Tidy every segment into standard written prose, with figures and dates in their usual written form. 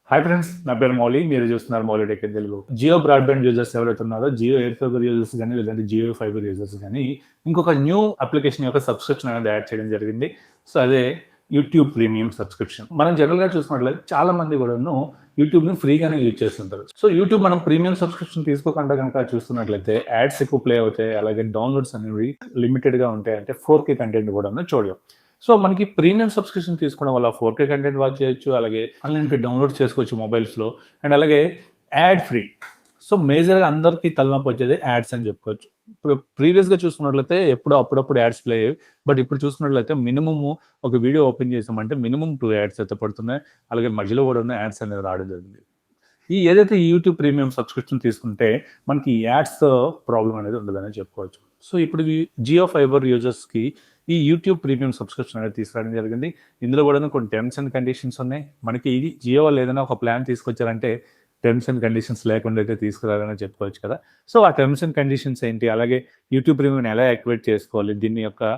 Hi friends, నా పేరు మౌలి. మీరు చూస్తున్నారు Mouli tech in Telugu. Jio broadband users ఎవరైతే ఉన్నారో, జియో ఎయిర్ ఫైబర్ యూజర్స్ కానీ, లేదంటే జియో ఫైబర్ యూజర్స్ కానీ, ఇంకొక న్యూ అప్లికేషన్ యొక్క సబ్స్క్రిప్షన్ అనేది యాడ్ చేయడం జరిగింది. సో అదే యూట్యూబ్ ప్రీమియం సబ్స్క్రిప్షన్. మనం జనరల్గా చూసుకున్నట్లయితే చాలా మంది కూడాను యూట్యూబ్ని ఫ్రీగానే యూజ్ చేస్తుంటారు. సో యూట్యూబ్ మనం ప్రీమియం సబ్స్క్రిప్షన్ తీసుకోకుండా కనుక చూస్తున్నట్లయితే యాడ్స్ ఎక్కువ ప్లే అవుతాయి, అలాగే డౌన్లోడ్స్ అనేవి లిమిటెడ్గా ఉంటాయి. అంటే 4K కంటెంట్ కూడా చూడలేం. సో మనకి ప్రీమియం సబ్స్క్రిప్షన్ తీసుకోవడం వల్ల 4K కంటెంట్ వాచ్ చేయొచ్చు, అలాగే అన్లిమిటెడ్ డౌన్లోడ్ చేసుకోవచ్చు మొబైల్స్లో, అండ్ అలాగే యాడ్ ఫ్రీ. సో మేజర్గా అందరికీ తలనొప్పి వచ్చేది యాడ్స్ అని చెప్పుకోవచ్చు. ఇప్పుడు ప్రీవియస్గా చూసుకున్నట్లయితే అప్పుడప్పుడు యాడ్స్ ప్లే అయ్యేవి. బట్ ఇప్పుడు చూసుకున్నట్లయితే మినిమమ్ ఒక వీడియో ఓపెన్ చేసామంటే మినిమం 2 యాడ్స్ అయితే పడుతున్నాయి. అలాగే మధ్యలో కూడా ఉన్న యాడ్స్ అనేది రావడం జరిగింది. ఏదైతే యూట్యూబ్ ప్రీమియం సబ్స్క్రిప్షన్ తీసుకుంటే మనకి యాడ్స్ ప్రాబ్లం అనేది ఉండదని చెప్పుకోవచ్చు. సో ఇప్పుడు జియో ఫైబర్ యూజర్స్కి ఈ యూట్యూబ్ ప్రీమియం సబ్స్క్రిప్షన్ అనేది తీసుకురావడం జరిగింది. ఇందులో కూడా కొన్ని టర్మ్స్ అండ్ కండిషన్స్ ఉన్నాయి. మనకి ఇది జియో వాళ్ళు ఏదైనా ఒక ప్లాన్ తీసుకొచ్చారంటే టర్మ్స్ అండ్ కండిషన్స్ లేకుండా అయితే తీసుకురావాలని చెప్పుకోవచ్చు కదా. సో ఆ టర్మ్స్ అండ్ కండిషన్స్ ఏంటి, అలాగే యూట్యూబ్ ప్రీమియం ఎలా యాక్టివేట్ చేసుకోవాలి, దీని యొక్క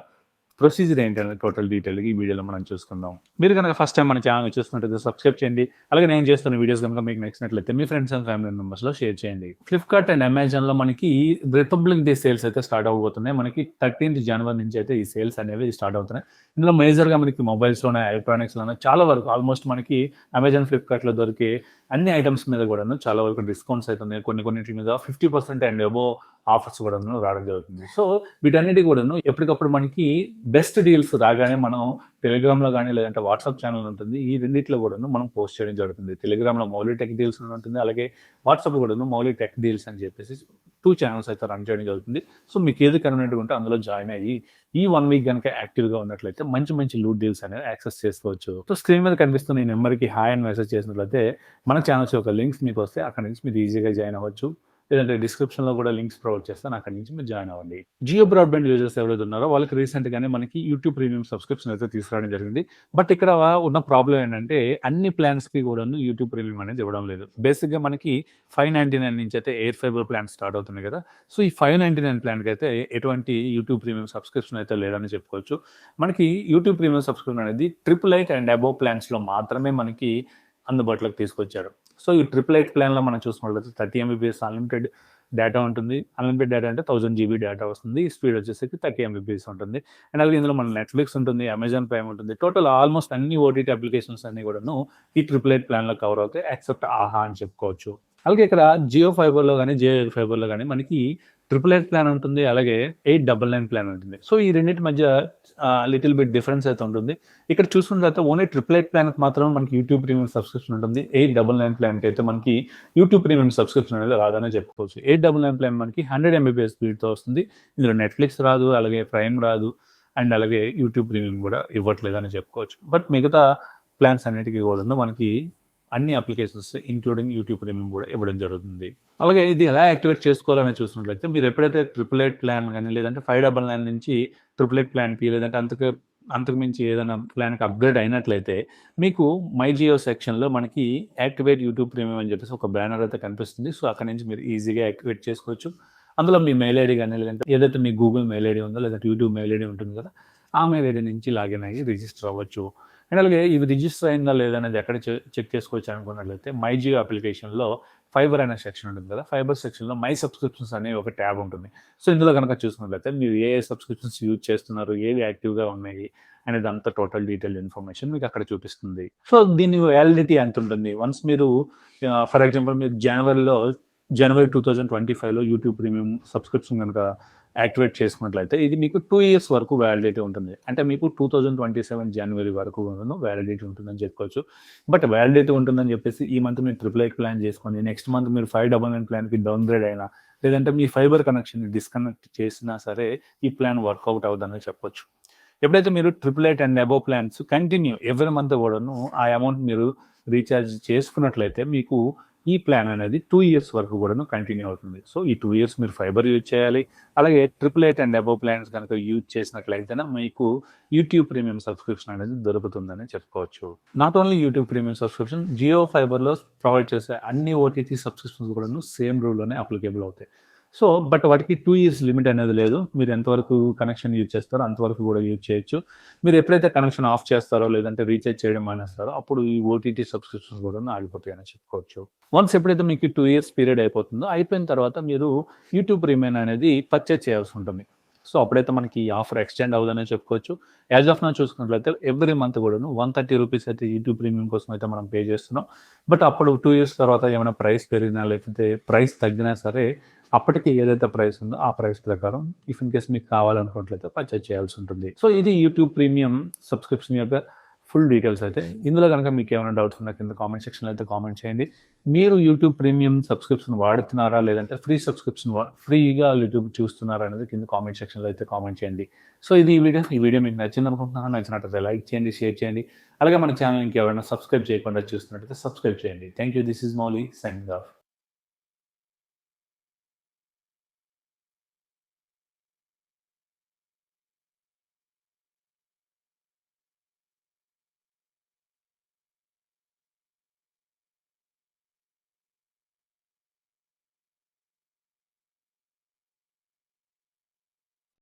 ప్రొసీజర్ ఏంటి అనేది టోటల్ డీటెయిల్గా ఈ వీడియోలో మనం చూసుకుందాం. మీరు కనుక ఫస్ట్ టైం మన ఛానల్ చూస్తున్నట్లయితే సబ్స్క్రైబ్ చేయండి. అలాగే నేను చేస్తున్న వీడియోస్ కనుక మీకు నచ్చినట్లయితే మీ ఫ్రెండ్స్ అండ్ ఫ్యామిలీ మెంబర్స్లో షేర్ చేయండి. ఫ్లిప్కార్ట్ అండ్ అమెజాన్లో మనకి రిపబ్లిక్ డే సేల్స్ అయితే స్టార్ట్ అవబోతున్నాయి. మనకి 13th జనవరి నుంచి అయితే ఈ సేల్స్ అనేవి స్టార్ట్ అవుతున్నాయి. ఇందులో మేజర్గా మనకి మొబైల్స్లోనే, ఎలక్ట్రానిక్స్లోనే చాలా వరకు ఆల్మోస్ట్ మనకి అమెజాన్, ఫ్లిప్కార్ట్లో దొరికే అన్ని ఐటమ్స్ మీద కూడా చాలా వరకు డిస్కౌంట్స్ అవుతున్నాయి. కొన్నిటి మీద 50% అండ్ అబోవ్ ఆఫర్స్ కూడా రావడం జరుగుతుంది. సో వీటన్నిటి కూడా ఎప్పటికప్పుడు మనకి బెస్ట్ డీల్స్ రాగానే మనం టెలిగ్రామ్లో కానీ, లేదంటే వాట్సాప్ ఛానల్ ఉంటుంది, ఈ రెండింటిలో కూడా మనం పోస్ట్ చేయడం జరుగుతుంది. టెలిగ్రామ్లో మౌలి టెక్ డీల్స్ ఉంటుంది, అలాగే వాట్సాప్ కూడా మౌలి టెక్ డీల్స్ అని చెప్పేసి 2 ఛానల్స్ అయితే రన్ చేయడం జరుగుతుంది. సో మీకు ఏది కన్వీనియంట్గా ఉంటే అందులో జాయిన్ అయ్యి ఈ 1 వీక్ కనుక యాక్టివ్గా ఉన్నట్లయితే మంచి లూట్ డీల్స్ అనేవి యాక్సెస్ చేసుకోవచ్చు. సో స్క్రీన్ మీద కనిపిస్తున్న ఈ నెంబర్కి హాయ్ అని మెసేజ్ చేసినట్లయితే మన ఛానల్స్ యొక్క లింక్స్ మీకు వస్తే అక్కడ నుంచి మీరు ఈజీగా జాయిన్ అవ్వచ్చు. లేదంటే డిస్క్రిప్షన్లో కూడా లింక్స్ ప్రొవైడ్ చేస్తాను, అక్కడి నుంచి మీరు జాయిన్ అవ్వండి. జియో బ్రాడ్బ్యాండ్ యూజర్స్ ఎవరైతే ఉన్నారో వాళ్ళకి రీసెంట్గానే మనకి యూట్యూబ్ ప్రీమియం సబ్స్క్రిప్షన్ అయితే తీసుకురావడం జరిగింది. బట్ ఇక్కడ ఉన్న ప్రాబ్లం ఏంటంటే అన్ని ప్లాన్స్కి కూడా యూట్యూబ్ ప్రీమియం అనేది ఇవ్వడం లేదు. బేసిక్గా మనకి 599 నుంచి అయితే ఎయిర్ ఫైబర్ ప్లాన్ స్టార్ట్ అవుతుంది కదా. సో ఈ 599 ప్లాన్కి అయితే ఎటువంటి యూట్యూబ్ ప్రీమియం సబ్స్క్రిప్షన్ అయితే లేదని చెప్పుకోవచ్చు. మనకి యూట్యూబ్ ప్రీమియం సబ్స్క్రిప్షన్ అనేది 888 అండ్ అబోవ్ ప్లాన్స్లో మాత్రమే మనకి అందుబాటులోకి తీసుకొచ్చారు. సో ఈ 888 ప్లాన్లో మనం చూసుకున్నట్లయితే 30 MB అన్లిమిటెడ్ డేటా ఉంటుంది. అన్లిమిటెడ్ డేటా అంటే 1000 GB డేటా వస్తుంది. స్పీడ్ వచ్చేసరికి 30 MB ఉంటుంది. అండ్ అలాగే ఇందులో మన నెట్ఫ్లిక్స్ ఉంటుంది, అమెజాన్ ప్రైమ్ ఉంటుంది. టోటల్ ఆల్మోస్ట్ అన్ని ఓటీటీ అప్లికేషన్స్ అన్ని కూడాను ఈ 888 ప్లాన్లో కవర్ అవుతాయి, ఎక్సెప్ట్ ఆహా అని చెప్పుకోవచ్చు. అలాగే ఇక్కడ జియో ఫైబర్లో కానీ, జియో ఎయిర్ ఫైబర్లో కానీ మనకి 888 ప్లాన్ ఉంటుంది, అలాగే 899 ప్లాన్ ఉంటుంది. సో ఈ రెండింటి మధ్య లిటిల్ బిట్ డిఫరెన్స్ అయితే ఉంటుంది. ఇక్కడ చూసుకున్న తర్వాత ఓన్లీ 888 ప్లాన్కి మాత్రం మనకి యూట్యూబ్ ప్రీమియం సబ్స్క్రిప్షన్ ఉంటుంది. 899 ప్లాన్కి అయితే మనకి యూట్యూబ్ ప్రీమియం సబ్స్క్రిప్షన్ అనేది రాదనే చెప్పుకోవచ్చు. 899 ప్లాన్ మనకి 100 MB స్పీడ్తో వస్తుంది. ఇందులో నెట్ఫ్లిక్స్ రాదు, అలాగే ప్రైమ్ రాదు, అండ్ అలాగే యూట్యూబ్ ప్రీమియం కూడా ఇవ్వట్లేదని చెప్పుకోవచ్చు. బట్ మిగతా ప్లాన్స్ అన్నిటికీ కూడా మనకి అన్ని అప్లికేషన్స్ ఇంక్లూడింగ్ యూట్యూబ్ ప్రీమియం కూడా ఇవ్వడం జరుగుతుంది. అలాగే ఇది ఎలా యాక్టివేట్ చేసుకోవాలని చూసినట్లయితే మీరు ఎప్పుడైతే 888 ప్లాన్ కానీ, లేదంటే 599 నుంచి 888 ప్లాన్కి, లేదంటే అంతకు మించి ఏదైనా ప్లాన్కి అప్గ్రేడ్ అయినట్లయితే మీకు మై జియో సెక్షన్లో మనకి యాక్టివేట్ యూట్యూబ్ ప్రీమియం అని చెప్పేసి ఒక బ్యానర్ అయితే కనిపిస్తుంది. సో అక్కడ నుంచి మీరు ఈజీగా యాక్టివేట్ చేసుకోవచ్చు. అందులో మీ మెయిల్ ఐడి కానీ, లేదంటే ఏదైతే మీ గూగుల్ మెయిల్ ఐడి ఉందో, లేదంటే యూట్యూబ్ మెయిల్ ఐడి ఉంటుంది కదా, ఆ మెయిల్ ఐడి నుంచి లాగిన్ అయ్యి రిజిస్టర్ అవ్వచ్చు. అండ్ అలాగే ఇవి రిజిస్టర్ అయిందా లేదనేది ఎక్కడ చెక్ చేసుకోవచ్చు అనుకున్నట్లయితే మై జియో అప్లికేషన్లో ఫైబర్ అనే సెక్షన్ ఉంటుంది కదా, ఫైబర్ సెక్షన్లో మై సబ్స్క్రిప్షన్స్ అనే ఒక ట్యాబ్ ఉంటుంది. సో ఇందులో కనుక చూసుకున్నట్లయితే మీరు ఏ సబ్స్క్రిప్షన్స్ యూజ్ చేస్తున్నారు, ఏవి యాక్టివ్గా ఉన్నాయి అనేది అంతా టోటల్ డీటెయిల్ ఇన్ఫర్మేషన్ మీకు అక్కడ చూపిస్తుంది. సో దీని వ్యాలిడిటీ ఎంత ఉంటుంది, వన్స్ మీరు ఫర్ ఎగ్జాంపుల్ మీరు జనవరి 2025లో యూట్యూబ్ ప్రీమియం సబ్స్క్రిప్షన్ కనుక యాక్టివేట్ చేసుకున్నట్లయితే ఇది మీకు 2 years వరకు వ్యాలిడిటీ ఉంటుంది. అంటే మీకు 2027 జనవరి వరకు వ్యాలిడిటీ ఉంటుందని చెప్పుకోవచ్చు. బట్ వ్యాలిడిటీ ఉంటుందని చెప్పేసి ఈ మంత్ మీరు 888 ప్లాన్ చేసుకొని నెక్స్ట్ మంత్ మీరు 599 ప్లాన్కి డౌన్గ్రేడ్ అయినా, లేదంటే మీ ఫైబర్ కనెక్షన్ డిస్కనెక్ట్ చేసినా సరే ఈ ప్లాన్ వర్కౌట్ అవుతుందని చెప్పొచ్చు. ఎప్పుడైతే మీరు 888 and above plans continue every month కూడాను ఆ అమౌంట్ మీరు రీఛార్జ్ చేసుకున్నట్లయితే మీకు ఈ ప్లాన్ అనేది 2 years వరకు కూడాను కంటిన్యూ అవుతుంది. సో ఈ 2 years మీరు ఫైబర్ యూజ్ చేయాలి. అలాగే 888 అండ్ అబోవ్ ప్లాన్స్ కనుక యూజ్ చేసినట్లయితేనే మీకు యూట్యూబ్ ప్రీమియం సబ్స్క్రిప్షన్ అనేది దొరుకుతుందని చెప్పుకోవచ్చు. Not only YouTube premium subscription, Jio ఫైబర్లో ప్రొవైడ్ చేసే అన్ని ఓటీటీ సబ్స్క్రిప్షన్స్ కూడాను సేమ్ రూల్లోనే అప్లికేబుల్ అవుతాయి. సో, బట్ వాటికి 2 ఇయర్స్ లిమిట్ అనేది లేదు. మీరు ఎంతవరకు కనెక్షన్ యూజ్ చేస్తారో అంతవరకు కూడా యూజ్ చేయొచ్చు. మీరు ఎప్పుడైతే కనెక్షన్ ఆఫ్ చేస్తారో లేదంటే రీచార్జ్ చేయడం మానేస్తారో అప్పుడు ఈ ఓటీటీ సబ్స్క్రిప్షన్స్ కూడాను ఆగిపోతాయని చెప్పుకోవచ్చు. వన్స్ ఎప్పుడైతే మీకు 2 ఇయర్స్ పీరియడ్ అయిపోతుందో అయిపోయిన తర్వాత మీరు యూట్యూబ్ ప్రీమియం అనేది పర్చేజ్ చేయాల్సి ఉంటుంది. సో, అప్పుడైతే మనకి ఈ ఆఫర్ ఎక్స్‌టెండ్ అవ్వదనే చెప్పుకోవచ్చు. యాస్ ఆఫ్ నౌ చూసుకున్నట్లయితే ఎవ్రీ మంత్ కూడాను ₹130 అయితే యూట్యూబ్ ప్రీమియం కోసం అయితే మనం పే చేస్తున్నాం. బట్ అప్పుడు 2 ఇయర్స్ తర్వాత ఏమైనా ప్రైస్ పెరిగినా లేకపోతే ప్రైస్ తగ్గినా సరే అప్పటికి ఏదైతే ప్రైస్ ఉందో ఆ ప్రైస్ ప్రకారం ఇఫ్ ఇన్ కేస్ మీకు కావాలనుకున్నట్లయితే పర్చేజ్ చేయాల్సి ఉంటుంది. సో, ఇది యూట్యూబ్ ప్రీమియం సబ్స్క్రిప్షన్ యొక్క ఫుల్ డీటెయిల్స్ అయితే. ఇందులో గనుక మీకు ఏమైనా డౌట్స్ ఉన్నా కింద కామెంట్ సెక్షన్‌లో అయితే కామెంట్ చేయండి. మీరు యూట్యూబ్ ప్రీమియం సబ్స్క్రిప్షన్ వాడుతున్నారా? లేదంటే ఫ్రీ సబ్స్క్రిప్షన్ ఫ్రీగా యూట్యూబ్ చూస్తున్నారా? అనేది కింద కామెంట్ సెక్షన్‌లో అయితే కామెంట్ చేయండి. సో, ఇది ఈ వీడియో. ఈ వీడియో మీకు నచ్చిందనుకుంటున్నాను. నచ్చినట్లయితే లైక్ చేయండి, షేర్ చేయండి. అలాగే మన ఛానెల్ ఇంకెవరైనా సబ్స్క్రైబ్ చేయకుండా చూస్తున్నట్లయితే సబ్స్క్రైబ్ చేయండి. Thank you. This is Mouli signing off.